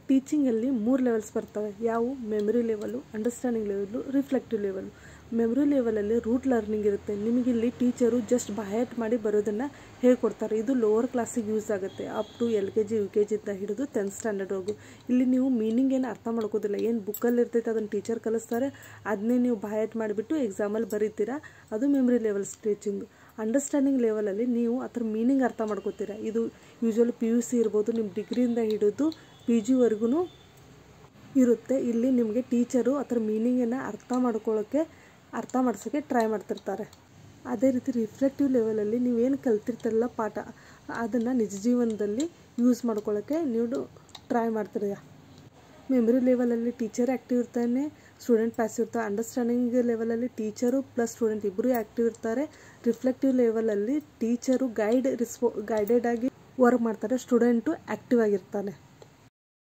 ಟೀಚಿಂಗಲ್ಲಿ 3 levels ಬರ್ತವೆ. ಯಾವುವು? Memory level, understanding level, reflective level. Memory ಲೆವೆಲಲ್ಲಿ ರೂಟ್ ಲರ್ನಿಂಗ್ ಇರುತ್ತೆ. ನಿಮಗಿಲ್ಲಿ ಟೀಚರು ಜಸ್ಟ್ ಬೈಹ್ಯಾರ್ಟ್ ಮಾಡಿ ಬರೋದನ್ನು ಹೇಳ್ಕೊಡ್ತಾರೆ. ಇದು ಲೋವರ್ ಕ್ಲಾಸಿಗೆ ಯೂಸ್ ಆಗುತ್ತೆ. ಅಪ್ ಟು LKG UKG ಇಂದ ಹಿಡಿದು 10th ಸ್ಟ್ಯಾಂಡರ್ಡ್ವರೆಗೂ. ಇಲ್ಲಿ ನೀವು ಮೀನಿಂಗ್ ಏನು ಅರ್ಥ ಮಾಡ್ಕೋದಿಲ್ಲ. ಏನು ಬುಕ್ಕಲ್ಲಿ ಇರ್ತೈತೆ ಅದನ್ನು ಟೀಚರ್ ಕಲಿಸ್ತಾರೆ, ಅದನ್ನೇ ನೀವು ಬೈಹ್ಯಾರ್ಟ್ ಮಾಡಿಬಿಟ್ಟು ಎಕ್ಸಾಮಲ್ಲಿ ಬರೀತೀರಾ. ಅದು ಮೆಮೊರಿ ಲೆವೆಲ್ಸ್ ಟೀಚಿಂಗು. ಅಂಡರ್ಸ್ಟ್ಯಾಂಡಿಂಗ್ ಲೆವೆಲಲ್ಲಿ ನೀವು ಅದ್ರ ಮೀನಿಂಗ್ ಅರ್ಥ ಮಾಡ್ಕೋತೀರಾ. ಇದು ಯೂಶ್ವಲಿ PUC ಇರ್ಬೋದು, ನಿಮ್ಮ ಡಿಗ್ರಿಯಿಂದ ಹಿಡಿದು PGವರೆಗೂ ಇರುತ್ತೆ. ಇಲ್ಲಿ ನಿಮಗೆ ಟೀಚರು ಅದರ ಮೀನಿಂಗನ್ನು ಅರ್ಥ ಮಾಡಿಸೋಕ್ಕೆ ಟ್ರೈ ಮಾಡ್ತಿರ್ತಾರೆ. ಅದೇ ರೀತಿ ರಿಫ್ಲೆಕ್ಟಿವ್ ಲೆವೆಲಲ್ಲಿ ನೀವೇನು ಕಲ್ತಿರ್ತಾರಲ್ಲ ಪಾಠ, ಅದನ್ನು ನಿಜ ಜೀವನದಲ್ಲಿ ಯೂಸ್ ಮಾಡ್ಕೊಳ್ಳೋಕ್ಕೆ ನೀವು ಟ್ರೈ ಮಾಡ್ತೀರ. ಮೆಮೊರಿ ಲೆವೆಲಲ್ಲಿ ಟೀಚರ್ ಆ್ಯಕ್ಟಿವ್ ಇರ್ತಾನೆ, ಸ್ಟೂಡೆಂಟ್ ಪ್ಯಾಸಿವ್ ಇರ್ತಾರೆ. ಅಂಡರ್ಸ್ಟ್ಯಾಂಡಿಂಗ್ ಲೆವೆಲಲ್ಲಿ ಟೀಚರು ಪ್ಲಸ್ ಸ್ಟೂಡೆಂಟ್ ಇಬ್ಬರು ಆ್ಯಕ್ಟಿವ್ ಇರ್ತಾರೆ. ರಿಫ್ಲೆಕ್ಟಿವ್ ಲೆವೆಲಲ್ಲಿ ಟೀಚರು ಗೈಡೆಡ್ ಆಗಿ ವರ್ಕ್ ಮಾಡ್ತಾರೆ, ಸ್ಟೂಡೆಂಟು ಆ್ಯಕ್ಟಿವ್ ಆಗಿರ್ತಾನೆ.